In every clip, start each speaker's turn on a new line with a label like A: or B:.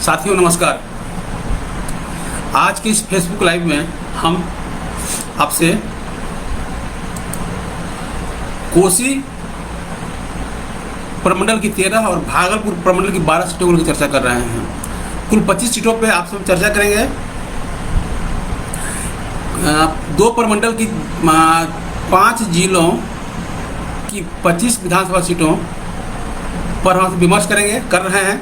A: साथियों नमस्कार। आज के इस फेसबुक लाइव में हम आपसे कोसी प्रमंडल की 13 और भागलपुर प्रमंडल की 12 सीटों की चर्चा कर रहे हैं। कुल 25 सीटों पे आप सब चर्चा करेंगे। दो प्रमंडल की 5 जिलों की 25 विधानसभा सीटों पर हम विमर्श कर रहे हैं।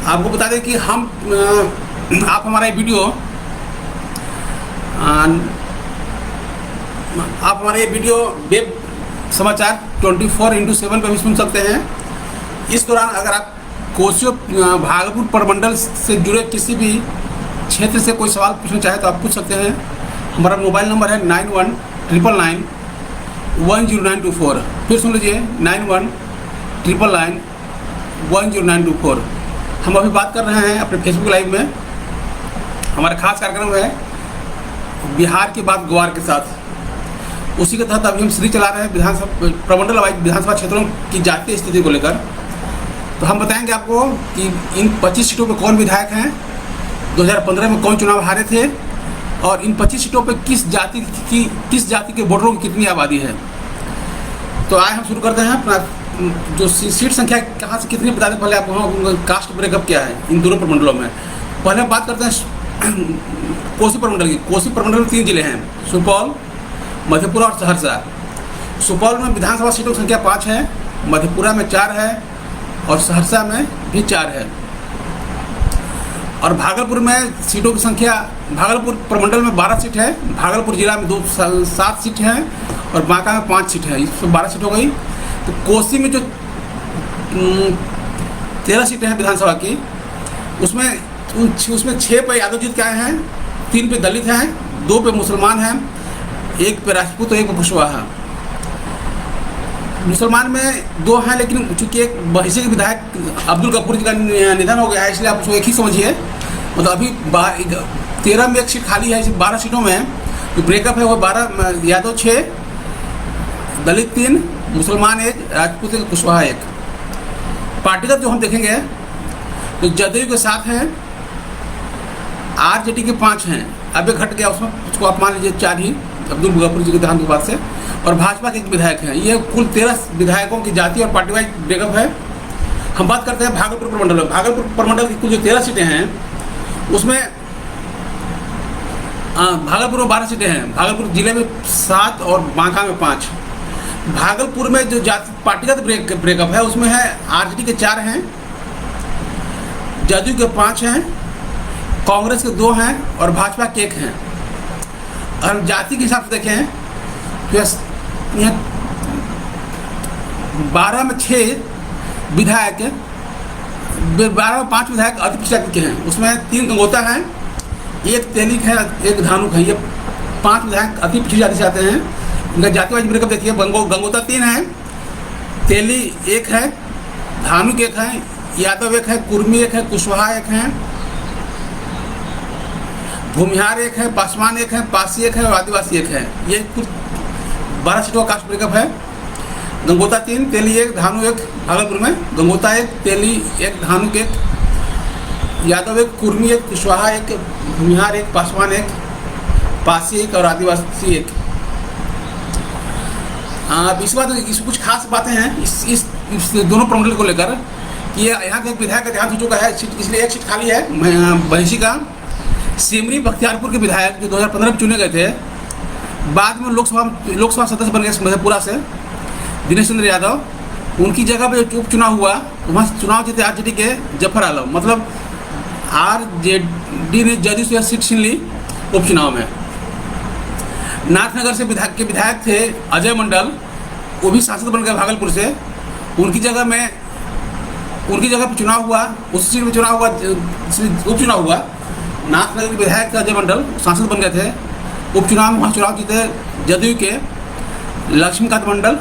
A: आपको बता दें कि आप हमारा ये वीडियो वेब समाचार 24x7 पे भी सुन सकते हैं। इस दौरान अगर आप कोसी भागलपुर प्रमंडल से जुड़े किसी भी क्षेत्र से कोई सवाल पूछना चाहे तो आप पूछ सकते हैं। हमारा मोबाइल नंबर है 9199910924। फिर सुन लीजिए 9199910924। हम अभी बात कर रहे हैं अपने फेसबुक लाइव में। हमारा खास कार्यक्रम है बिहार की बात गुवार के साथ। उसी के तहत अभी हम सीरीज चला रहे हैं विधानसभा प्रमंडल वाइज विधानसभा क्षेत्रों की जातीय स्थिति को लेकर। तो हम बताएंगे आपको कि इन 25 सीटों पर कौन विधायक हैं, 2015 में कौन चुनाव हारे थे और इन 25 सीटों पर किस जाति के वोटरों की कितनी आबादी है। तो आए हम शुरू करते हैं अपना जो सीट संख्या कहाँ से कितनी बता दें। पहले आप वहाँ कास्ट ब्रेकअप क्या है इन दोनों प्रमंडलों में। पहले हम बात करते हैं कोसी प्रमंडल की। कोसी प्रमंडल में 3 जिले हैं, सुपौल, मधेपुरा और सहरसा। सुपौल में विधानसभा सीटों की संख्या 5 है, मधेपुरा में 4 है और सहरसा में भी 4 है। और भागलपुर में सीटों की संख्या, भागलपुर प्रमंडल में 12 सीट है, भागलपुर जिला में 7 सीट हैं और बांका में 5 सीट है। इसमें 12 सीट हो गई। तो कोसी में जो 13 सीटें हैं विधानसभा की, उसमें 6 पे यादव जीत के आए हैं, 3 पे दलित हैं, 2 पे मुसलमान हैं, 1 पे राजपूत और 1 पे कुशवाहा। मुसलमान में 2 हैं, लेकिन चूंकि एक बहसी के विधायक अब्दुल गफूर जी का निधन हो गया है, इसलिए आप उसको एक ही समझिए। मतलब अभी 13 में 1 सीट खाली है। इस 12 सीटों में जो ब्रेकअप है वो 12 यादव 6, दलित 3, मुसलमान 1, राजपूत 1, कुशवाहा 1। पार्टीगत जो हम देखेंगे तो जदयू के 7 हैं, आरजेडी के 5 हैं। अब एक घट गया, उसमें उसको आप मान लीजिए 4 ही, अब्दुल गफूर जी के देहांत के बाद से। और भाजपा के 1 विधायक हैं। ये कुल 13 विधायकों की जाति और पार्टी वाइज ब्रेकअप है। हम बात करते हैं भागलपुर प्रमंडल में। भागलपुर प्रमंडल की कुल जो 13 सीटें हैं उसमें भागलपुर में 12 सीटें हैं, भागलपुर जिले में 7 और बांका में 5। भागलपुर में जो जाति पार्टीगत ब्रेकअप है उसमें है आरजेडी के 4 हैं, जदयू के 5 हैं, कांग्रेस के 2 हैं और भाजपा के 1 हैं। और जाति के हिसाब से देखें तो यहाँ 12 में 6 विधायक, 12 में 5 विधायक अति पिछड़ा के हैं। उसमें 3 गंगोता हैं, 1 तेलिक है, 1 धानुक है। ये 5 विधायक अति पिछड़ी जाति से आते हैं। इनका जातिवाइज ब्रेकअप देखिए, गंगोता 3 है, तेली 1 है, धानुक 1 है, यादव 1 है, कुर्मी 1 है, कुशवाहा 1 है, भूमिहार 1 है, पासवान 1 है, पासी 1 है और आदिवासी 1 है। ये कुछ 12 सीटों का कास्ट ब्रेकअप है। गंगोता 3, तेली 1, धानु 1। भागलपुर में गंगोता 1, तेली 1, धानुक 1, यादव 1, कुर्मी 1, कुशवाहा 1, भूमिहार 1, पासवान 1, पासी 1 और आदिवासी 1। इस बात कुछ खास बातें हैं इस दोनों प्रमंडल को लेकर कि यहाँ के एक विधायक का देहांत हो चुका है, इसलिए 1 सीट खाली है बहसी का। सिमरी बख्तियारपुर के विधायक जो 2015 में चुने गए थे, बाद में लोकसभा सदस्य बन गए मधेपुरा से, दिनेश चंद्र यादव। उनकी जगह पे जो उपचुनाव हुआ वहाँ चुनाव जीते आरजेडी के जफर आलम। मतलब आरजेडी ने जदयू से सीट छीन ली उपचुनाव में। नाथनगर से विधायक थे अजय मंडल, वो भी सांसद बन गए भागलपुर से। उनकी जगह पर चुनाव हुआ, उस सीट में चुनाव हुआ, उपचुनाव हुआ। नाथनगर के विधायक थे अजय मंडल, सांसद बन गए थे। उपचुनाव में वहाँ चुनाव जीते जदयू के लक्ष्मीकांत मंडल,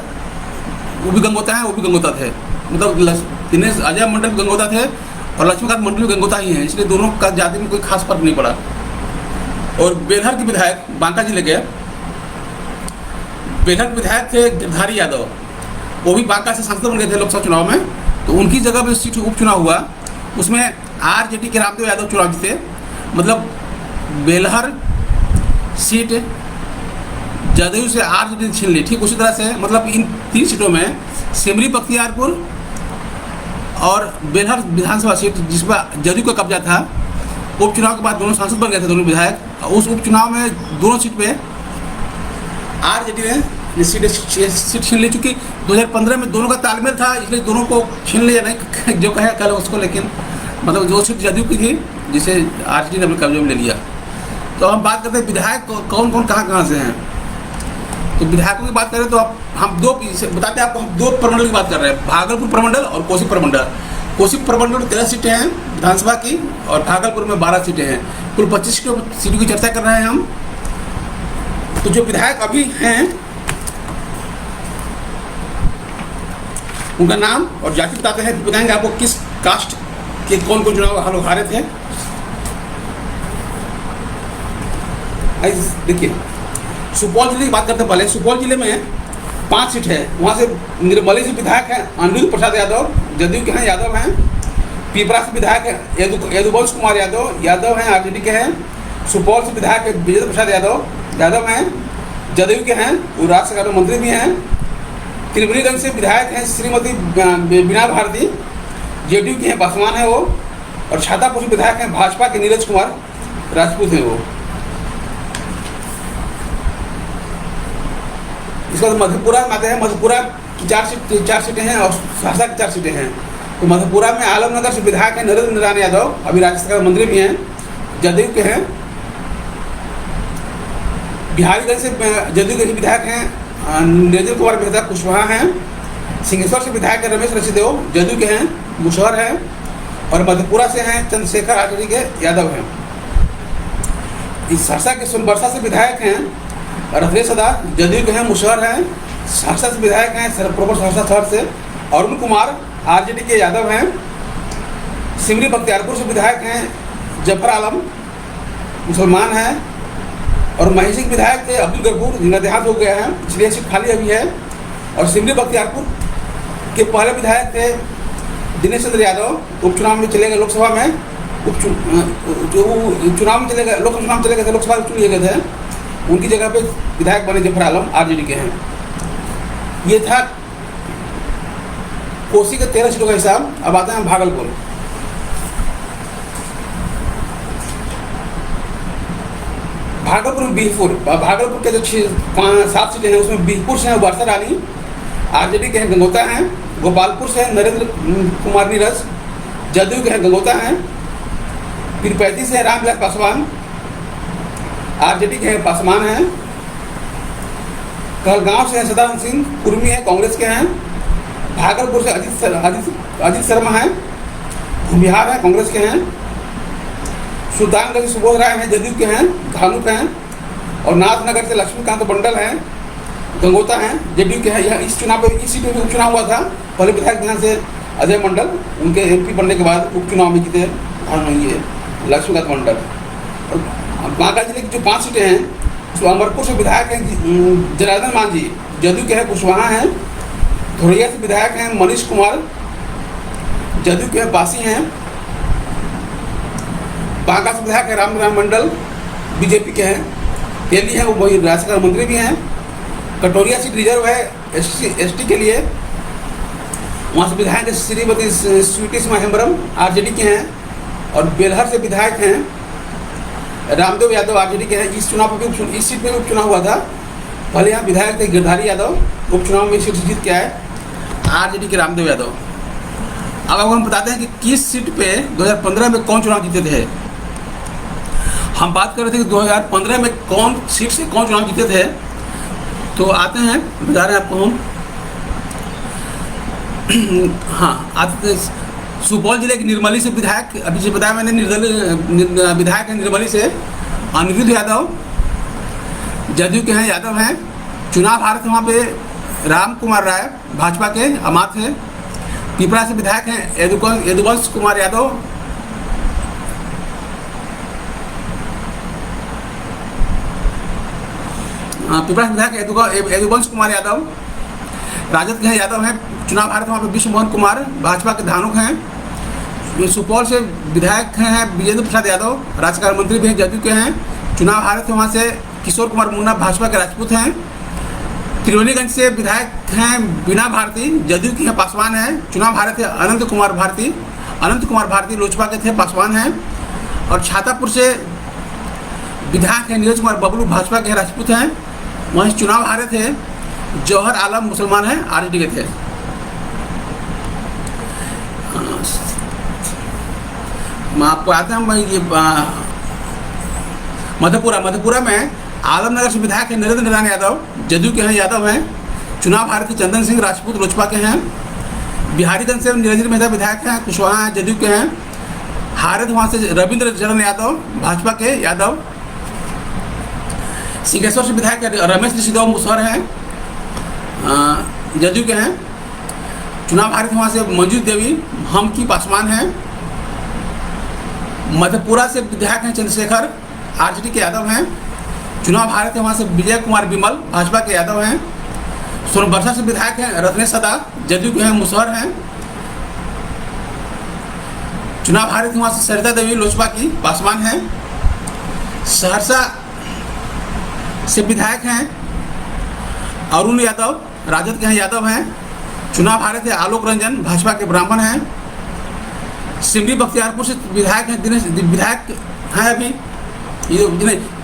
A: वो भी गंगोता हैं, वो भी गंगोता थे। मतलब दिनेश अजय मंडल गंगोता थे और लक्ष्मीकांत मंडल भी गंगोता ही हैं, इसलिए दोनों का जाति में कोई खास फर्क नहीं पड़ा। और बेलहर के विधायक बांका जिले के विधायक थे गिरधारी यादव, वो भी बांका से सांसद बन गए थे लोकसभा चुनाव में। तो उनकी जगह पर सीट उपचुनाव हुआ, उसमें आरजेडी के रामदेव यादव चुनाव जीते, मतलब बेलहर सीट जदयू से आरजेडी छीन ली। ठीक उसी तरह से मतलब इन 3 सीटों में सिमरी बख्तियारपुर और बेलहर विधानसभा सीट जिस पर जदयू का कब्जा था, उपचुनाव के बाद दोनों सांसद बन गए थे दोनों विधायक। उस उपचुनाव में दोनों सीट पे आरजेडी ने सीट छीन ली। चूँकि 2015 में दोनों का तालमेल था, इसलिए दोनों को छीन लिया, नहीं जो कहे कल उसको, लेकिन मतलब जो सीट जदयू की थी जिसे आरजेडी ने अपने कब्जे में ले लिया। तो हम बात करते हैं विधायक कौन कौन कहाँ से हैं। तो विधायकों की बात करें तो अब हम बताते हैं आपको, हम 2 प्रमंडल की बात कर रहे हैं, भागलपुर प्रमंडल और कोसी प्रमंडल। कोसी प्रमंडल में 13 सीटें हैं विधानसभा की और भागलपुर में 12 सीटें हैं, कुल 25 सीटों की चर्चा कर रहे हैं हम। तो जो विधायक अभी हैं उनका नाम और जाति बताते हैं, बताएंगे आपको किस कास्ट के कौन कौन चुनाव हाल हारे थे। देखिए सुपौल जिले की बात करते हैं। पहले सुपौल जिले में 5 सीट है, वहाँ से निर्मली से विधायक हैं अनिरुद्ध प्रसाद यादव, जदयू के हैं, यादव हैं। पीपरा से विधायक है यदुवंश कुमार यादव हैं, आरजेडी के हैं। सुपौल से विधायक है विजय प्रसाद यादव हैं, जदयू के हैं, वो राज्यसभा में मंत्री भी हैं। त्रिवेणीगंज से विधायक हैं श्रीमती बीना भारती, जेडीयू के हैं, पासवान है वो। और छातापुर से विधायक हैं भाजपा के नीरज कुमार राजपूत हैं वो। इसके बाद मधेपुरा में आते हैं। मधेपुरा की 4 सीटें हैं और सहरसा की 4 सीटें हैं। तो मधेपुरा में आलमनगर से विधायक हैं नरेंद्र नारायण यादव, अभी राज्यसभा के मंत्री भी हैं, जदयू के हैं। बिहारीगंज से जदयू के विधायक हैं नीरज कुमार मेहता कुशवाहा हैं। सिंहेश्वर से विधायक हैं रमेश ऋषिदेव, जदयू के हैं, मुशहर हैं। और मधेपुरा से हैं चंद्रशेखर आरजेडी के यादव हैं। इस सहरसा के सोनबरसा से विधायक हैं रत्नेश सदा, जदयू के हैं, मुशहर हैं। सहरसा से विधायक हैं प्रॉपर सहरसा शहर से अरुण कुमार, आरजेडी के यादव हैं। सिमरी बख्तियारपुर से विधायक हैं जफर आलम, मुसलमान हैं। और महेशी के विधायक थे अब्दुल गफूर, जिनका देहांत हो गया है, इसलिए सीट खाली अभी है। और सिमरी बख्तियारपुर के पहले विधायक थे दिनेश चंद्र यादव, उपचुनाव में चले गए लोकसभा में, चुनाव में चले गए, लोकसभा चुनाव चले गए थे, लोकसभा चुन लिए गए थे, उनकी जगह पे विधायक बने जफर आलम, आरजेडी के हैं। ये था कोसी के 13 सीटों का हिसाब। अब आते हैं भागलपुर। भागलपुर में भागलपुर के जो 7 सीटें हैं उसमें बीरपुर से हैं वर्षा रानी, आरजेडी के हैं, गंगोता हैं। गोपालपुर से हैं नरेंद्र कुमार नीरज, जदयू के हैं, गंगोता हैं। पीरपैंती से हैं रामविलास पासवान, आरजेडी के हैं, पासवान हैं। कहलगांव से हैं सदानंद सिंह, कुर्मी हैं, कांग्रेस के हैं। भागलपुर से अजीत शर्मा हैं, बिहार हैं, कांग्रेस के हैं। सुल्तानगंज से सुबोध राय हैं, जदयू के हैं, धानुक हैं। और नाथनगर से लक्ष्मीकांत मंडल हैं, गंगोता हैं, जदयू के हैं। यह इस सीट में उपचुनाव हुआ था, पहले विधायक यहाँ से अजय मंडल, उनके एमपी बनने के बाद उपचुनाव में जीते ये लक्ष्मीकांत मंडल। और बांका जिले की जो 5 सीटें हैं उसमें अमरपुर से विधायक हैं जनार्दन मांझी, जदयू के हैं, कुशवाहा हैं। धोरैया से विधायक हैं मनीष कुमार, जदयू के हैं, पासी हैं। बांका से विधायक है रामनारायण मंडल, बीजेपी के हैं, तेली हैं, वो वही राज्यसभा मंत्री भी हैं। कटोरिया सीट रिजर्व है एसटी के लिए, वहाँ से विधायक है श्रीमती स्वीटी हेम्ब्रम, आरजेडी के हैं। और बेलहर से विधायक हैं रामदेव यादव, आरजेडी के हैं। इस सीट में उपचुनाव हुआ था, पहले यहाँ विधायक थे गिरधारी यादव, उपचुनाव में सीट जीत के आए आरजेडी के रामदेव यादव। अब हम बताते हैं कि किस सीट पे 2015 में कौन चुनाव जीते थे। हम बात कर रहे थे कि 2015 में कौन सीट से कौन चुनाव जीते थे। तो आते हैं, बता रहे हैं आपको हम। हाँ, आते सुपौल जिले की निर्मली से विधायक, अभी जो बताया मैंने, विधायक है निर्मली से अनिरुद्ध यादव, जदयू के हैं, यादव हैं। चुनाव हारे थे वहाँ पे राम कुमार राय, भाजपा के अमात हैं। पिपरा से विधायक हैं यदुवंश कुमार यादव, पिपरा से विधायक यदुवंश कुमार यादव, राजद के हैं, यादव हैं। चुनाव हारे थे वहाँ पे विश्व मोहन कुमार, भाजपा के धानुक हैं। सुपौल से विधायक हैं विजेंद्र प्रसाद यादव, राज्यकार मंत्री भी हैं, जदयू के हैं, चुनाव हारे थे। वहाँ से किशोर कुमार मुन्ना भाजपा के राजपूत हैं। त्रिवेणीगंज से विधायक हैं बीना भारती, जदयू की हैं, पासवान हैं, चुनाव हारे थे। अनंत कुमार भारती लोजपा के थे, पासवान हैं। और छातापुर से विधायक हैं नीरज कुमार बबलू, भाजपा के राजपूत हैं, वहीं चुनाव हारे थे। जौहर आलम मुसलमान हैं, आरजेडी के थे। मैं आपको आता हूँ, ये मधेपुरा में आलमनगर से विधायक है नरेंद्र नारायण यादव, जदयू के हैं, यादव हैं, चुनाव हारे थे। चंदन सिंह राजपूत लोजपा के हैं। बिहारीगंज से निरंजन मेहता विधायक हैं, कुशवाहा हैं, जदयू के हैं, हारे थे। वहाँ से रविंद्र चरण यादव, भाजपा के यादव। सिंहेश्वर से विधायक रमेश ऋषिदेव मुसहर हैं, जदयू के हैं, चुनाव हारे थे। वहाँ से मंजू देवी हम की पासवान हैं। मधेपुरा से विधायक हैं चंद्रशेखर, आरजेडी के यादव हैं, चुनाव हारे थे। वहाँ से विजय कुमार विमल, भाजपा के यादव हैं। सोनबरसा से विधायक हैं रत्नेश सदा, जदयू के हैं, मुसहर हैं, चुनाव हारे थे। वहाँ से सरिता देवी लोजपा की, पासवान हैं। सहरसा से विधायक हैं अरुण यादव, राजद के हैं, यादव हैं, चुनाव हारे थे। आलोक रंजन, भाजपा के ब्राह्मण हैं। सिमरी बख्तियारपुर से विधायक हैं दिनेश, विधायक हैं अभी ये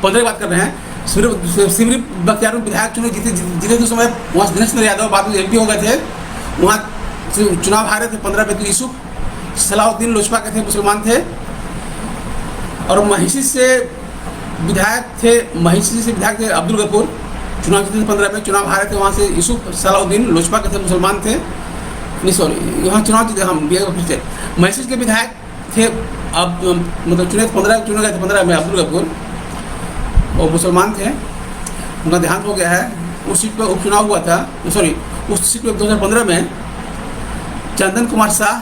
A: 15 की बात कर रहे हैं। सिमरी बख्तियारपुर विधायक चुने जीते तो समय वहाँ दिनेश यादव बाद में एमपी हो गए थे, वहाँ चुनाव हारे थे। 15 पे यूसुफ सलाहुद्दीन लोजपा के थे, मुसलमान थे। और महिषी से विधायक थे अब्दुल गफूर, चुनाव जीते थे 15 में, चुनाव हारे थे। वहाँ से यूसुफ सलाहुद्दीन लोजपा के थे, मुसलमान थे। नहीं सॉरी, यहाँ चुनाव जीते हम फिर से। महिषी के विधायक थे, अब मतलब चुने 15 चुने गए थे 15 में, अब्दुल गफूर, वो मुसलमान थे, उनका देहांत हो गया है। उस सीट पर उपचुनाव हुआ था, उस सीट पर 2015 में चंदन कुमार शाह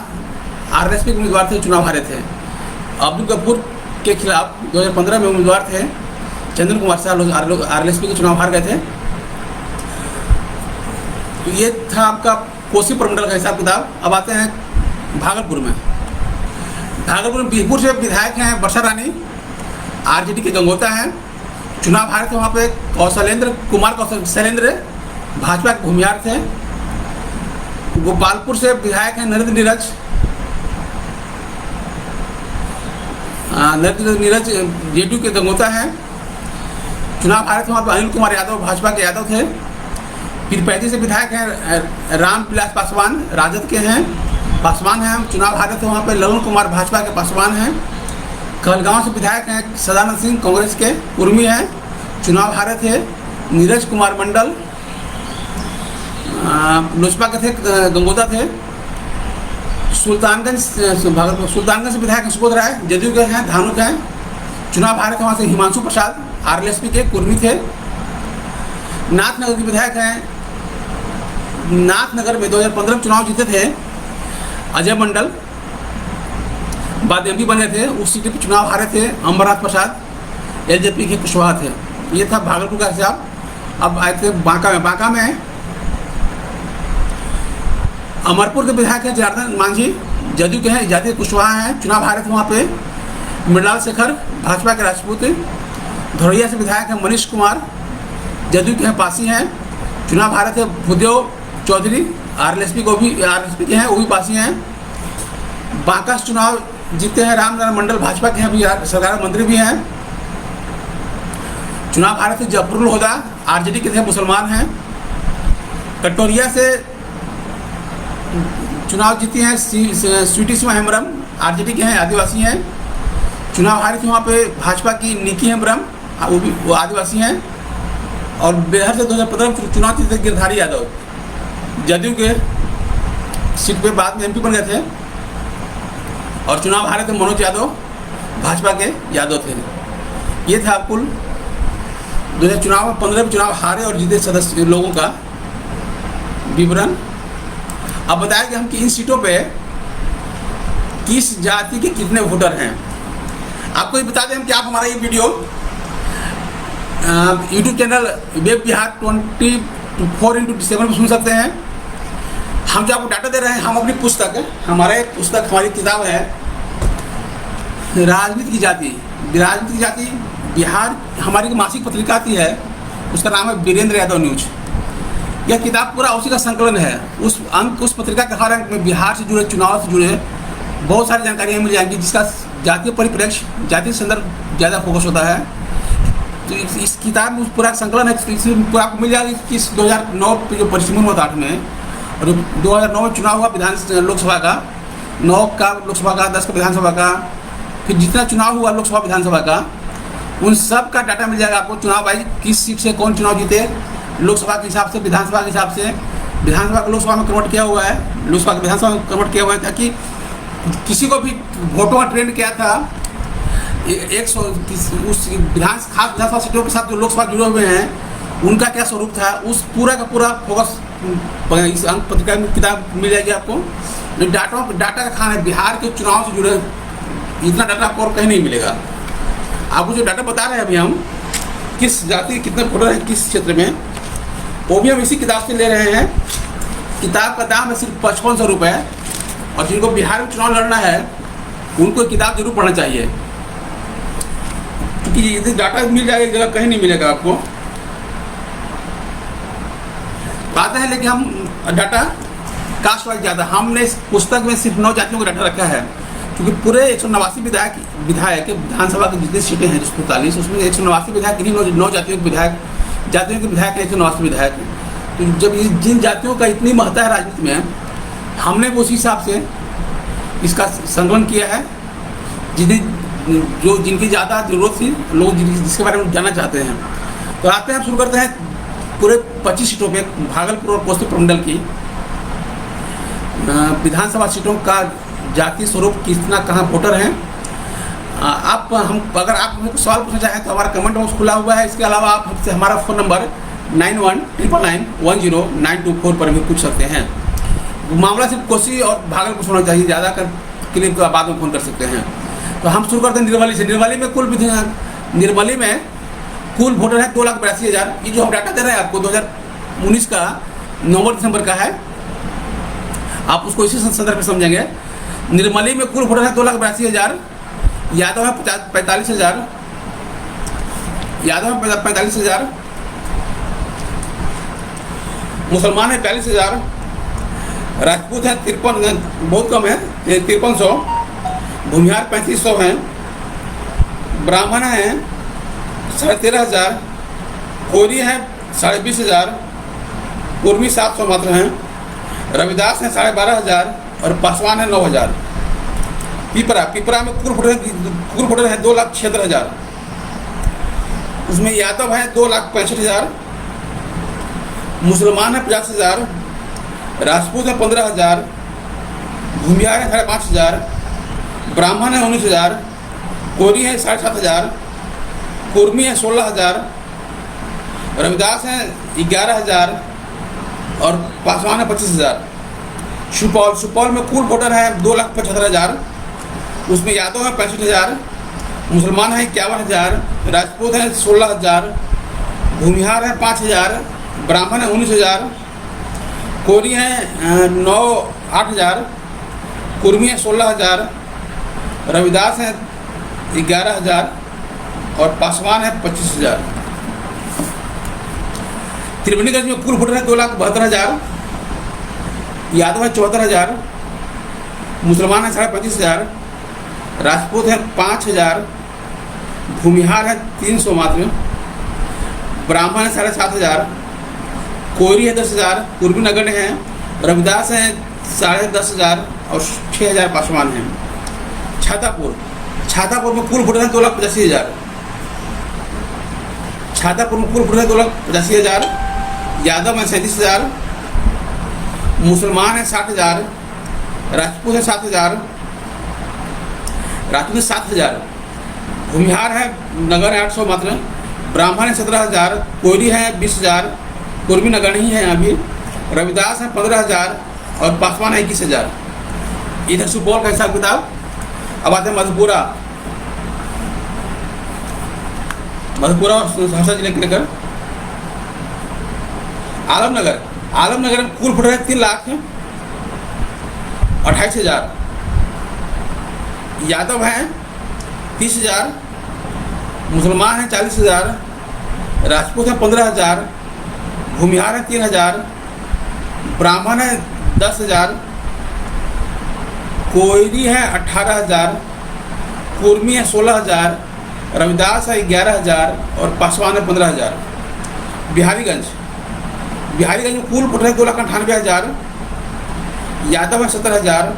A: आरएसपी के उम्मीदवार थे, चुनाव हारे थे। अब्दुल गफूर के खिलाफ 2015 में उम्मीदवार थे चंदन कुमार शाह, आरएसपी के चुनाव हार गए थे। तो ये था आपका कोसी प्रमंडल का हिसाब किताब। अब आते हैं भागलपुर में। बीरपुर से विधायक हैं वर्षा रानी, आरजेडी के गंगोता हैं, चुनाव हारे थे। वहाँ पे शैलेंद्र भाजपा के भूमिहार थे। गोपालपुर से विधायक हैं नरेंद्र नीरज, जेडीयू के गंगोता हैं, चुनाव हारे थे। वहाँ पर अनिल कुमार यादव, भाजपा के यादव थे। पीरपैंती से विधायक हैं रामविलास पासवान, राजद के हैं, पासवान हैं, चुनाव हारे थे। वहाँ पे ललन कुमार, भाजपा के पासवान हैं। कहलगांव से विधायक हैं सदानंद सिंह, कांग्रेस के उर्मी हैं, चुनाव हारे थे। नीरज कुमार मंडल लोजपा के थे, गंगोता थे। सुल्तानगंज से विधायक हैं सुबोध राय, जदयू के हैं, धानुक हैं, चुनाव हारे थे। वहाँ से हिमांशु प्रसाद, आरएलएसपी के कुर्मी थे। नाथनगर के विधायक हैं, नाथनगर में 2015 में चुनाव जीते थे अजय मंडल, बाद एमपी बने थे। उस सीट पर चुनाव हारे थे अमरनाथ प्रसाद, एलजेपी के कुशवाहा थे। ये था भागलपुर का हिसाब। अब आए थे बांका में अमरपुर के विधायक हैं जनार्दन मांझी, जदयू के हैं, इजादी कुशवाहा हैं, चुनाव हारे थे। वहाँ पे मृणाल शेखर, भाजपा के राजपूत। धोरैया से विधायक हैं मनीष कुमार, जदयू के हैं, पासी हैं, चुनाव हारे थे। भूदेव चौधरी, आरएलएसपी के हैं, वो भी पासी हैं। बांका से चुनाव जीते हैं रामनारायण मंडल, भाजपा के हैं, अभी सरकार मंत्री भी हैं, चुनाव हारे थे। जफरुल हुदा, आरजेडी के थे, मुसलमान हैं। कटोरिया से चुनाव जीती हैं स्वीटी सिमा हेम्ब्रम, आरजेडी के हैं, आदिवासी हैं, चुनाव हारे थे। वहाँ पे भाजपा की निकी हेम्ब्रम, वो आदिवासी हैं। और बिहार से 2015 में चुनाव जीते गिरधारी यादव, जदयू के सीट पे बाद में एमपी बन गए थे। और चुनाव हारे थे मनोज यादव, भाजपा के यादव थे। ये था कुल 2015 में चुनाव हारे और जीते सदस्य लोगों का विवरण। अब बताया कि हम कि इन सीटों पे किस जाति के कितने वोटर हैं। आपको ये बता दें हम कि आप हमारा ये video YouTube channel web Bihar 24x7 पर सुन सकते हैं। हम जो आपको डाटा दे रहे हैं, हम अपनी पुस्तक, हमारी किताब है राजनीति की जाति बिहार, हमारी एक मासिक पत्रिका आती है, उसका नाम है वीरेंद्र यादव न्यूज। यह किताब पूरा उसी का संकलन है। उस पत्रिका के हर अंक में बिहार से जुड़े, चुनाव से जुड़े बहुत सारी जानकारियाँ मिल जाएंगी, जिसका जातीय परिप्रेक्ष्य, जातीय संदर्भ ज़्यादा फोकस होता है। तो इस किताब में पूरा संकलन है, इसमें पूरा आपको मिल जाएगा कि 2009 पे जो परिसीमन हुआ था 8 में, और 2009 में चुनाव हुआ लोकसभा का, 9 का लोकसभा का, 10 का विधानसभा का, फिर जितना चुनाव हुआ लोकसभा विधानसभा का, उन सब का डाटा मिल जाएगा आपको। चुनाव वाइज किस सीट से कौन चुनाव जीते, लोकसभा के हिसाब से, विधानसभा के हिसाब से, विधानसभा को लोकसभा में कन्वर्ट किया हुआ है, लोकसभा को विधानसभा में कन्वर्ट किया हुआ है, ताकि किसी को भी वोटों का ट्रेंड क्या था, 100 उस विधानसभा सीटों के साथ जो लोकसभा जुड़े हुए हैं उनका क्या स्वरूप था, उस पूरा का पूरा फोकस इस अंक पत्रिका में किताब मिल जाएगी आपको। डाटा का खान है, बिहार के चुनाव से जुड़े इतना डाटा आपको और कहीं नहीं मिलेगा। आपको जो डाटा बता रहे हैं अभी हम, किस जाति कितने वोटर हैं किस क्षेत्र में, वो भी हम इसी किताब से ले रहे हैं। किताब का दाम है सिर्फ 5500 रुपये, और जिनको बिहार में चुनाव लड़ना है उनको किताब जरूर पढ़ना चाहिए, क्योंकि ये डाटा मिल जाएगा, जगह कहीं नहीं मिलेगा आपको। बात है लेकिन हम डाटा कास्ट वाइज ज़्यादा, हमने इस पुस्तक में सिर्फ 9 जातियों का डाटा रखा है, क्योंकि पूरे 189 विधायक विधानसभा की जितनी सीटें हैं 145, उसमें 189 विधायक, इन्हीं 9 जातियों के विधायक हैं, 189 विधायक। तो जब जिन जातियों का इतनी महत्ता है राजनीति में, हमने उसी हिसाब से इसका संकलन किया है, जिनकी ज़्यादा जरूरत थी, लोग जिसके बारे में जानना चाहते हैं। तो आते हैं, शुरू करते हैं पूरे 25 सीटों पे, भागलपुर और कोसी प्रमंडल की विधानसभा सीटों का जातीय स्वरूप कितना, कहाँ वोटर हैं। अगर आप हमें सवाल पूछना चाहें तो हमारा कमेंट बॉक्स खुला हुआ है। इसके अलावा आप हमसे हमारा फ़ोन नंबर 9199910924 पर भी पूछ सकते हैं। मामला सिर्फ कोसी और भागलपुर होना चाहिए, ज़्यादा कर के लिए तो बाद में फ़ोन कर सकते हैं। तो हम शुरू करते हैं निर्मली से। निर्मली में कुल वोटर है 2,82,000। ये जो हम डाटा दे रहे हैं आपको 2019 का नवंबर दिसंबर का है, आप उसको इसी संदर्भ में समझेंगे। निर्मली में कुल वोटर है 2,82,000, यादव है 45,000, मुसलमान है 42,000, राजपूत है 53, बहुत कम है 5300, भूमिहार 3500 हैं, ब्राह्मण है 13,500, कोरी है 20,500, कुर्मी 700 मात्र हैं, रविदास हैं 12,500 और पासवान है 9,000। पिपरा में कुल वोटर है 2,76,000, उसमें यादव है 2,65,000, मुसलमान है 50,000, राजपूत है 15,000, भूमिहार है 5,500, ब्राह्मण है 19,000, कोरी है 7,500, कुर्मी है 16,000, रविदास है 11,000 और पासवान है 25,000। सुपौल में कुल वोटर है 2,75,000, उसमें यादव है 65,000, मुसलमान है 51,000, राजपूत है 16,000, भूमिहार है 5,000, ब्राह्मण है 19,000, कोरी है 8,000, कुर्मी है 16,000, रविदास है 11,000 और पासवान है 25,000। त्रिवेणीगंज में कुल वोटर है 2,72,000, यादव है 74,000, मुसलमान है 25,500, राजपूत है 5,000, भूमिहार है 300 मात्र, ब्राह्मण है 7,500, कोरी है 10,000, कुर्मी नगण्य है, रविदास है 10,500 और 6,000 पासवान हैं। छातापुर में कुल वोटर है 2,85,000, छातापुर में कुल वोटर है 2,85,000, यादव है 37,000, मुसलमान है 60,000, राजपूत है 7,000, भूमिहार है नगर है 800 मात्र, ब्राह्मण है 17,000, कोयरी है 20,000, कुर्मी नगण्य ही है यहाँ भी, रविदास है 15,000 और पासवान है 21,000। इधर सुपौल का हिसाब किताब। अब आते हैं मधेपुरा सहरसा जिले के लेकर आलमनगर में कुल वोटर है 3,28,000, यादव हैं 30,000, मुसलमान हैं 40,000, राजपूत हैं 15,000, भूमिहार हैं 3,000, ब्राह्मण हैं 10,000, कोयरी है 18,000, कुर्मी है 16,000, रविदास है 11,000 और पासवान है 15,000। बिहारीगंज में कुल वोटर है 2,98,000, यादव है 17,000,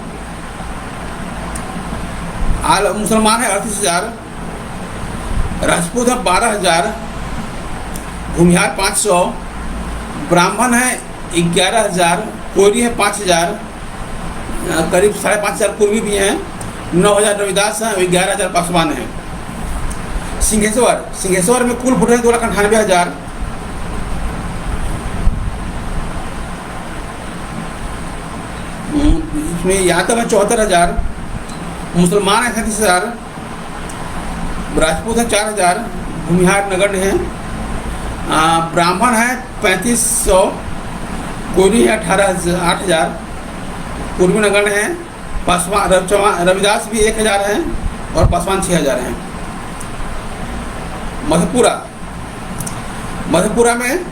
A: मुसलमान है 38,000, राजपूत है 12,000, भूमिहार 500, ब्राह्मण है 11,000, कोयरी है 5,000, करीब 5,500 कुर्मी भी हैं, 9,000 रविदास हैं, 11,000 पासवान हैं। सिंहेश्वर में कुल वोटर है 2,98,000, इसमें यादव है 74,000, मुसलमान है 37,000, राजपूत है 4,000, भूमिहार नगण्य है, ब्राह्मण है 3,500, कोयरी है 8,000, कुर्मी नगण्य है, पासवान रविदास भी 1,000 हैं और पासवान 6,000 हैं। मधेपुरा में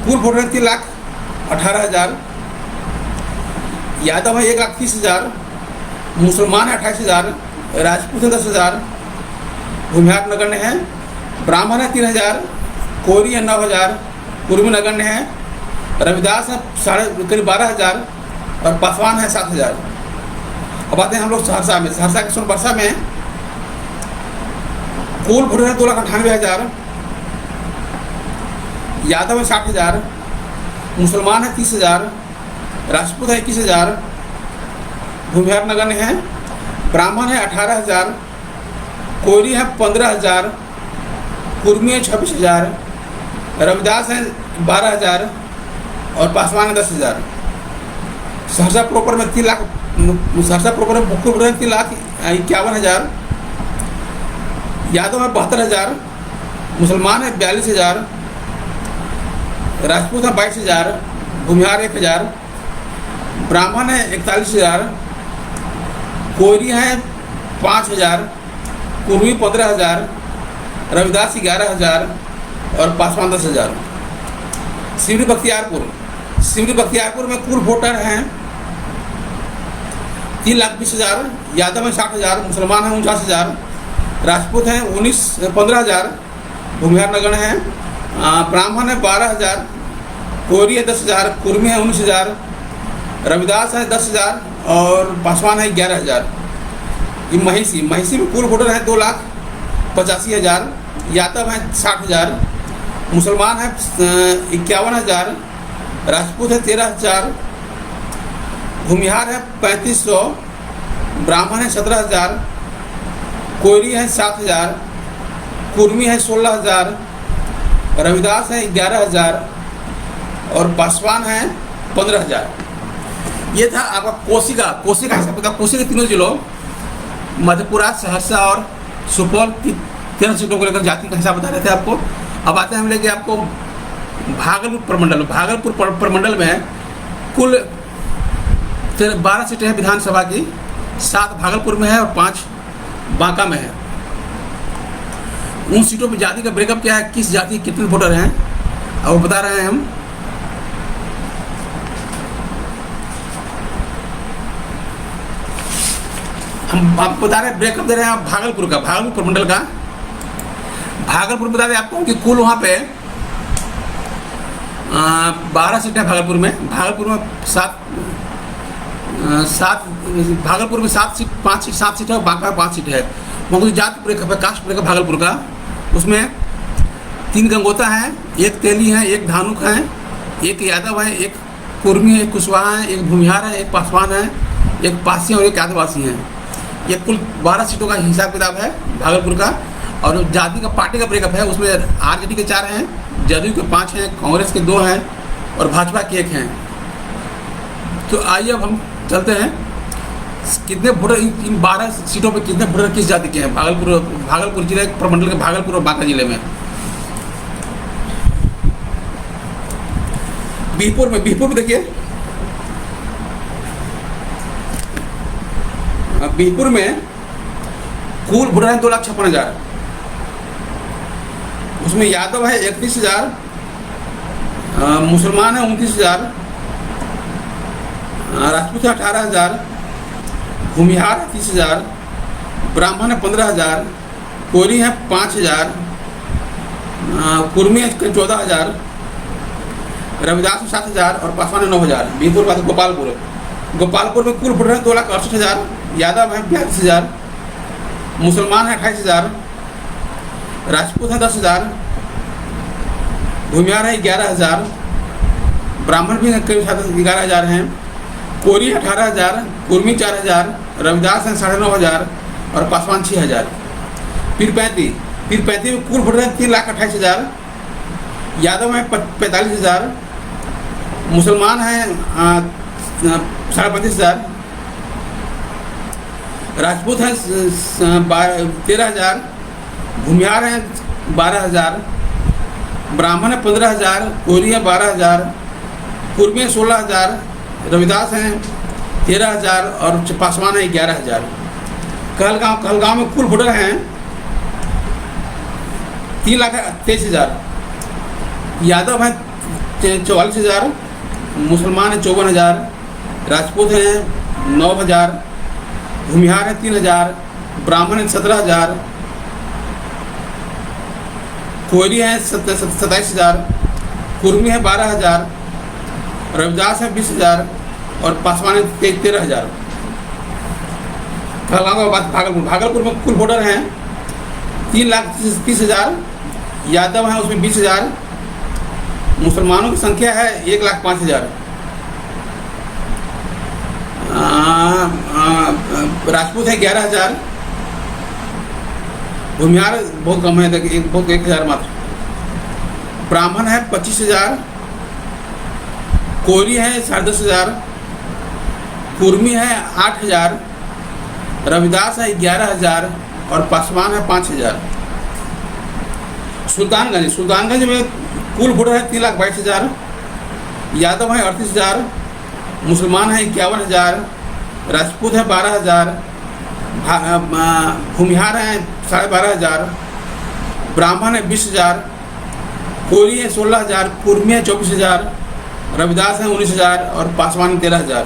A: कुल वोटर है 3,18,000, यादव है 1,30,000, मुसलमान है 28,000, राजपूत है 10,000, भूमिहार नगण्य है, ब्राह्मण है 3,000, कोयरी है 9,000, कुर्मी नगण्य है, रविदास है करीब 12,000 और पासवान है 7,000। अब आते हैं हम लोग सहरसा के सोनबरसा में कुल वोटर है 2,98,000, यादव है 60,000, मुसलमान है 30,000, राजपूत है 21,000, भूमिहार नगण्य है, ब्राह्मण है 18,000, कोयरी है 15,000, कुर्मी है 26,000, रविदास है 12,000 और पासवान है 10,000। सहरसा प्रॉपर में 3,51,000, यादव है 72,000, मुसलमान है 42,000, राजपूत है 22,000, भूमिहार 1,000, ब्राह्मण है 41,000, कोयरी है 5,000, कुर्मी 15,000, रविदास 11,000 और पासवान 10,000। सिमरी बख्तियारपुर में कुल वोटर हैं 3,20,000, यादव है 60,000, मुसलमान है 49,000, राजपूत हैं 15,000, भूमिहार नगण्य है, ब्राह्मण है 12,000, कोयरी है 10,000, कुर्मी है 19,000, रविदास है 10,000 और पासवान है 11,000। ये महिषी में कुल वोटर है 2,85,000, यादव है 60,000, मुसलमान है 51,000, राजपूत है 13,000, भूमिहार है 3,500, ब्राह्मण है 17,000, कोयरी है 7,000, कुर्मी है 16,000, रविदास है 11,000 और पासवान है 15,000। ये था आपका कोसी का हिसाब किताब। कोसी के तीनों जिलों मधेपुरा, सहरसा और सुपौल की 13 सीटों को लेकर जाति का हिसाब बता रहे थे आपको। अब आते हैं हम लेके आपको भागलपुर प्रमंडल में कुल 12 सीटें हैं विधानसभा की, 7 भागलपुर में है और 5 बांका में है। उन सीटों पर जाति का ब्रेकअप क्या है, किस जाति के कितने वोटर हैं, अब वो बता रहे हैं हम आपको बता रहे हैं, ब्रेकअप दे रहे हैं भागलपुर प्रमंडल का। भागलपुर बता दें आपको कि कुल वहाँ पे 12 सीटें भागलपुर में 7 सीट है और बांका 5 सीट है। वहाँ कुछ जाति ब्रेकअप है, कास्ट ब्रेकअप भागलपुर का। उसमें 3 गंगोता हैं, 1 तेली हैं, 1 धानुक हैं, 1 यादव है, 1 कुर्मी है, 1 कुशवाहा है, 1 भूमिहार है, 1 पासवान है, 1 पासी और 1 आदिवासी हैं। ये कुल 12 सीटों का हिसाब किताब है भागलपुर का। और जाति का पार्टी का ब्रेकअप है, उसमें आरजेडी के 4 हैं, जदयू के 5 हैं, कांग्रेस के 2 हैं और भाजपा के 1 हैं। तो आइए अब हम चलते हैं कितने वोटर इन 12 सीटों पे कितने वोटर किस जाति के हैं भागलपुर जिले प्रमंडल के भागलपुर और बांका जिले में। बीरपुर में देखिए, बीरपुर में कुल वोटर हैं 2,56,000। उसमें यादव है 31,000, मुसलमान है 29,000, राजपूत है 18,000, भूमिहार है 30,000, ब्राह्मण है 15,000, कोरी है 5,000, कुर्मी है 14,000, रविदास में 7,000 और पासवान है 9,000। बीरपुर के बाद गोपालपुर में कुल वोटर है 2,68,000, यादव है 42,000, मुसलमान है 28,000, राजपूत है 10,000, भूमिहार है 11,000, ब्राह्मण भी करीब 11,000 हैं, कोरी 18,000, कुर्मी 4,000, रविदास है 9,500 और पासवान 6,000। फिर 35 में कुल वोटर है 3,28,000, यादव है 45,000, मुसलमान है 35,500, राजपूत है 13,000, भूमिहार है 12,000, ब्राह्मण है 15,000, कोरी है 12,000, कुर्मी है 16,000, रविदास हैं 13,000 और पासवान है 11,000। कहलगांव में कुल वोटर हैं 3,23,000, यादव है 44,000, मुसलमान है 54,000, राजपूत हैं 9,000, भूमिहार है 3,000, ब्राह्मण है 17,000, कोरी है 27,000, कुर्मी है 12,000, रविदास है 20,000 और पासवान है 13,000। भागलपुर में कुल वोटर हैं 3,30,000, यादव हैं उसमें 20,000, मुसलमानों की संख्या है 1,05,000, राजपूत है 11,000, भूमिहार बहुत कम है, 1,000 मात्र, ब्राह्मण है 25,000, कोरी है 10,500, कुर्मी है 8,000, रविदास है 11,000 और पासवान है 5,000। सुल्तानगंज में कुल वोटर है 3,22,000, यादव है 38,000, मुसलमान है 51,000, राजपूत है 12,000, भूमिहार है 12,500, ब्राह्मण है 20,000, कोरी है 16,000, कुर्मी है 24,000, रविदास है 19,000 और पासवान 13,000।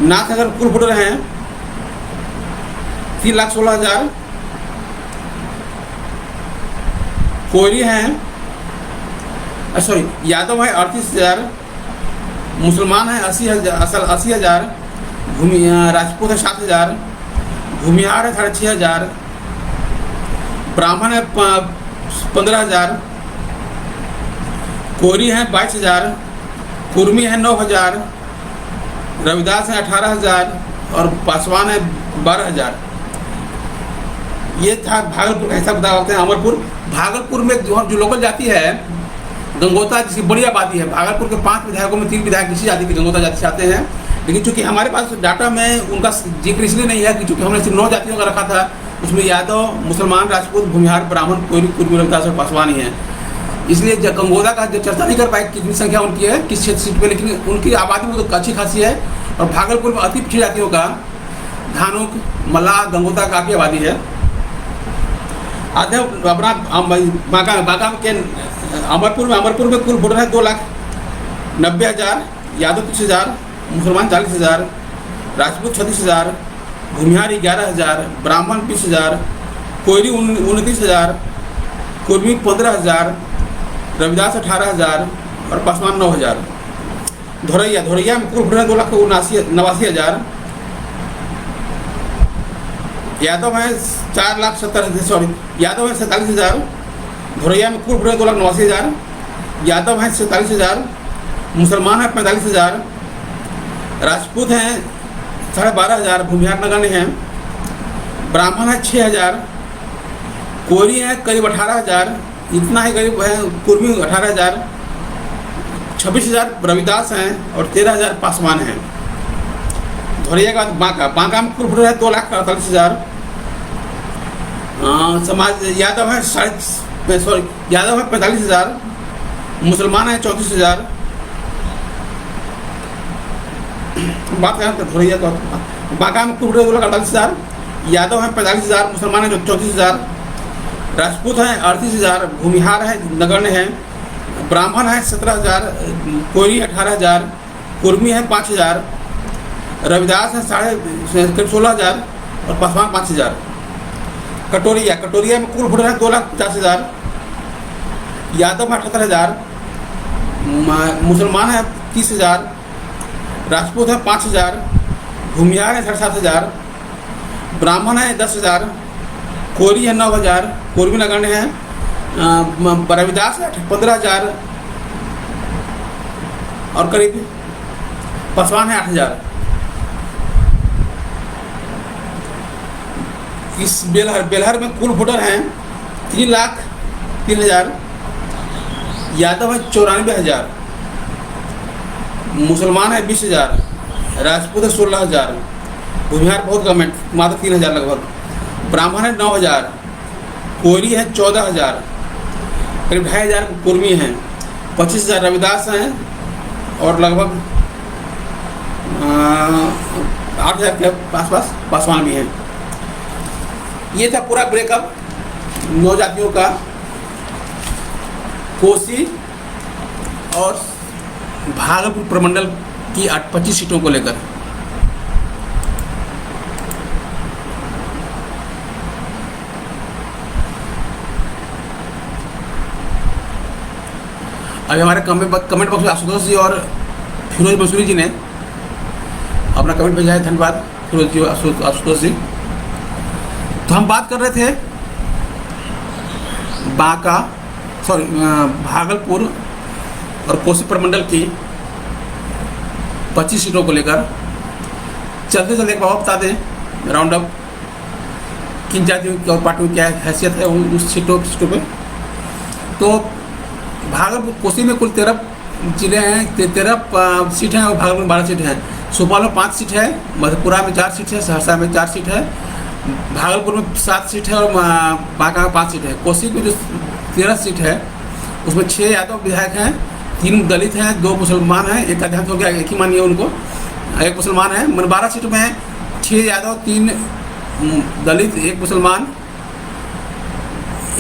A: नाथनगर कुल वोटर हैं 3,16,000, कोरी हैं यादव है 38,000, मुसलमान है 80,000, राजपूत है 7,000, भूमिहार है 6,500, ब्राह्मण है 15,000, कोरी है 22,000, कुर्मी है 9,000, रविदास है 18,000 और पासवान है 12,000। ये था भागलपुर का हिस्सा बताते हैं। भागलपुर में जो लोकल जाति है गंगोता, जिसकी बड़ी आबादी है। भागलपुर के 5 विधायकों में 3 विधायक इसी जाति की गंगोता जाति से आते हैं, लेकिन चूंकि हमारे पास डाटा में उनका जिक्र इसलिए नहीं है कि चूंकि हमने सिर्फ 9 जातियों का रखा था, उसमें यादव, मुसलमान, राजपूत, भूमिहार, ब्राह्मण, कोरी, कुर्मी, रविदास और पासवान ही हैं। इसलिए गंगोता का जो चर्चा नहीं कर पाए कितनी संख्या उनकी है किस क्षेत्र सीट पे, लेकिन उनकी आबादी में तो अच्छी खासी है। और भागलपुर में अति पिछड़ी जातियों का धानुक, मल्लाह, गंगोता काफ़ी आबादी है। आधे अपना बांका के अमरपुर में कुल वोटर है 2,90,000, यादव 30,000, मुसलमान 40,000, राजपूत 36,000, भूमिहार 11,000, ब्राह्मण 20,000, कोयरी 29,000, कुर्मी 15,000, रविदास 18,000 और पासवान 9,000। धोरैया में कुल वोटर है 2,89,000, यादव है 4,70,000, यादव है 47,000। धोरैया में कुल वोटर है 2,89,000, यादव है 47,000, मुसलमान है 45,000, राजपूत हैं 12,500, भूमिहार नगण्य हैं, ब्राह्मण है 6,000, कोरी है करीब 18,000, इतना ही करीब है, कुर्मी 18,000, 26,000 रविदास हैं और 13,000 पासवान हैं। धोरैया के बाद बांका में कुल वोटर है 2,48,000, यादव है 45,000, मुसलमान है 34,000, बात करें तो धोरैया का बांका में कुल 48,000, यादव हैं 45,000, मुसलमान हैं 34,000, राजपूत हैं 38,000, भूमिहार है नगण्य हैं, ब्राह्मण हैं 17,000, कोयरी 18,000, कुर्मी हैं 5,000, रविदास हैं 16,000 और पासवान 5,000। कटोरिया में कुल वोटर हैं 2,50,000, यादव हैं 78,000, मुसलमान हैं 30,000, राजपूत हैं 5,000, भूमिहार हैं 7,500, ब्राह्मण हैं 10,000, कोयरी है 9,000, कुर्मी नगण्य है, रविदास है 15,000 और करीब पासवान है 8,000। इस बेलहर में कुल वोटर हैं 3,03,000, यादव है 94,000, मुसलमान है 20,000, राजपूत है 16,000, भूमिहार बहुत कम है मात्र 3,000 लगभग, ब्राह्मण है 9,000, कोयरी है 14,000, करीब 2,500 कुर्मी हैं, 25,000 रविदास हैं और लगभग 8,000 के आसपास पासवान भी हैं। ये था पूरा ब्रेकअप 9 जातियों का कोसी और भागलपुर प्रमंडल की 25 सीटों को लेकर। अभी हमारे कमेंट बॉक्स में आशुतोष जी और फिरोज मसूरी जी ने अपना कमेंट भेजा है, धन्यवाद फिरोज जी, आशुतोष जी। तो हम बात कर रहे थे भागलपुर और कोसी प्रमंडल की 25 सीटों को लेकर। चलते चलते एक बार बता दें राउंड अप किन जातियों की और पार्टियों की क्या हैसियत है उस सीटों पे। तो भागलपुर कोसी में कुल 13 जिले हैं, 13 सीट हैं और भागलपुर में 12 सीट हैं। सुपौल में 5 सीट है, मधेपुरा में 4 सीट है, सहरसा में 4 सीट है, भागलपुर में 7 सीट है और बांका में 5 सीट है। कोसी में जो 13 सीट है उसमें 6 यादव विधायक हैं, 3 दलित हैं, 2 मुसलमान हैं, एक का देहांत हो गया, एक ही मानिए उनको, एक मुसलमान है। 12 सीट में 6 यादव, 3 दलित, 1 मुसलमान,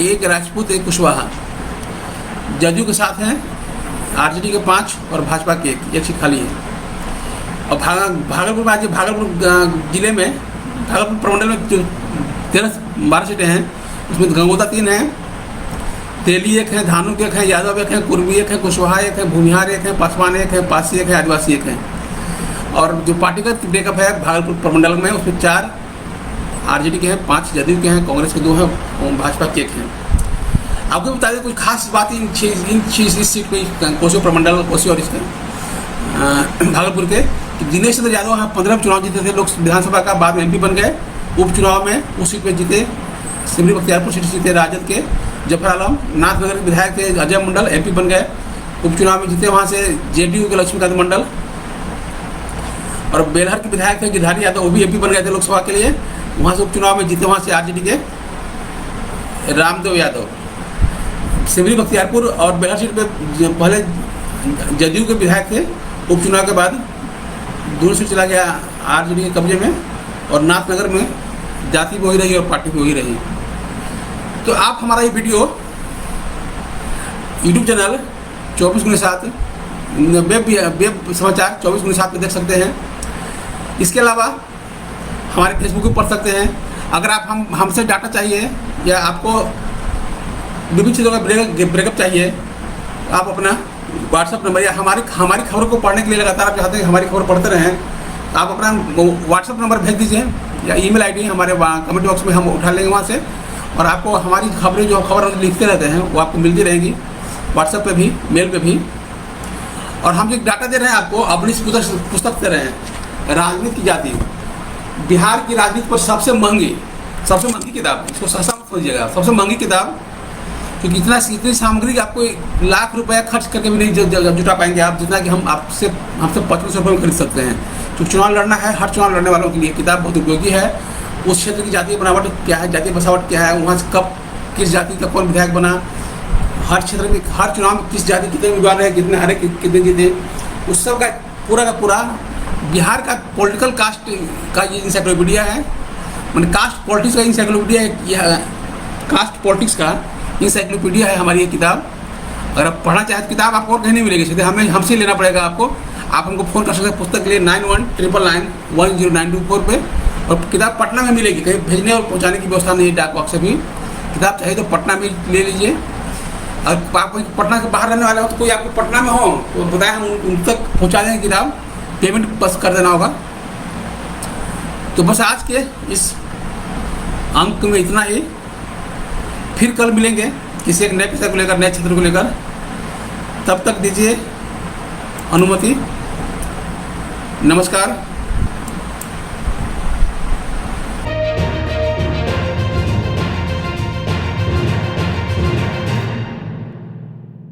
A: 1 राजपूत, 1 कुशवाहा। जदयू के साथ हैं आरजेडी के 5 और भाजपा के 1 सीट खाली है। और भागलपुर में आज भागलपुर जिले में भागलपुर प्रमंडल में जो 12 सीटें हैं उसमें गंगोता 3 है, तेली 1 है, धानुक 1 है, यादव 1 है, कुर्मी 1 है, कुशवाहा 1 है, भूमिहार 1 है, पासवान 1 है, पासी 1 है, आदिवासी 1 है। और जो पार्टीगत ब्रेकअप है भागलपुर प्रमंडल में उसमें 4 आरजेडी के हैं, 5 जदयू के हैं, कांग्रेस के 2 हैं और भाजपा के 1 हैं। आपको बता दें कुछ खास बात इस सीट पे कोसी प्रमंडल कोसी और इसके भागलपुर के दिनेश चंद्र यादव यहाँ 15 में चुनाव जीते थे लोक विधानसभा का, बाद में एमपी बन गए। उपचुनाव में उस सीट पे जीते, सिमरी बख्तियारपुर सीट जीते राजद के जफर आलम, नाथनगर के विधायक थे अजय मंडल, एमपी बन गए। उपचुनाव में जीते वहाँ से जेडीयू के लक्ष्मीकांत मंडल। और बेलहर के विधायक थे गिरधारी यादव, वो भी एमपी बन गए थे लोकसभा के लिए, वहाँ से उपचुनाव में जीते वहाँ से आरजेडी के रामदेव यादव। सिमरी बख्तियारपुर और बेलहर सीट पे पहले जदयू के विधायक थे, उपचुनाव के बाद दूर से चला गया आरजेडी के कब्जे में और नाथनगर में जाति भी वही रही और पार्टी भी वही रही। तो आप हमारा ये वीडियो यूट्यूब चैनल 24/7 वेब समाचार 24/7 पे देख सकते हैं। इसके अलावा हमारे फेसबुक पर पढ़ सकते हैं। अगर आप हमसे डाटा चाहिए या आपको विभिन्न चीज़ों का ब्रेकअप चाहिए, आप अपना व्हाट्सअप नंबर या हमारी खबरों को पढ़ने के लिए लगातार आप चाहते हैं हमारी खबर पढ़ते रहें, तो आप अपना व्हाट्सअप नंबर भेज दीजिए या ईमेल आईडी हमारे कमेंट बॉक्स में हम उठा लेंगे वहाँ से, और आपको हमारी खबरें जो खबर लिखते रहते हैं वो आपको मिलती रहेंगी व्हाट्सएप पे भी, मेल पे भी। और हम जो डाटा दे रहे हैं आपको अपनी पुस्तक दे रहे हैं राजनीति की जाति, बिहार की राजनीति पर सबसे महंगी किताब, इसको सस्ता मत समझिएगा, सबसे महंगी किताब, क्योंकि इतनी सामग्री आपको लाख रुपया खर्च करके भी नहीं जुटा पाएंगे आप, जितना कि हमसे 2500 रुपये में खरीद सकते हैं। तो चुनाव लड़ना है, हर चुनाव लड़ने वालों के लिए किताब बहुत उपयोगी है। उस क्षेत्र की जातीय बनावट क्या है, जातीय बसावट क्या है, वहाँ से कब किस जाति का कौन विधायक बना, हर क्षेत्र में हर चुनाव में किस जाति कितने उम्मीदवार रहे, कितने हारे कितने जीते, उस सब का पूरा बिहार का पॉलिटिकल कास्ट का ये इंसाइक्लोपीडिया है, मैंने कास्ट पॉलिटिक्स का इंसाइक्लोपीडिया है, यह कास्ट पॉलिटिक्स का इंसाइक्लोपीडिया है हमारी ये किताब। अगर आप पढ़ना चाहें तो किताब आपको और कहीं नहीं मिलेगी, सीधे हमें हमसे लेना पड़ेगा आपको। आप हमको फ़ोन कर सकते हैं पुस्तक के लिए 9199910924 पे। और किताब पटना में मिलेगी, कहीं भेजने और पहुंचाने की व्यवस्था नहीं है डाक वाक से भी। किताब चाहिए तो पटना में ले लीजिए। और आप पटना के बाहर रहने वाले हो तो कोई आपको पटना में हो तो बताएं, हम उन तक पहुँचा देंगे किताब, पेमेंट बस कर देना होगा। तो बस आज के इस अंक में इतना ही, फिर कल मिलेंगे किसी एक नए विषय को लेकर, नए क्षेत्र को लेकर। तब तक दीजिए अनुमति। नमस्कार।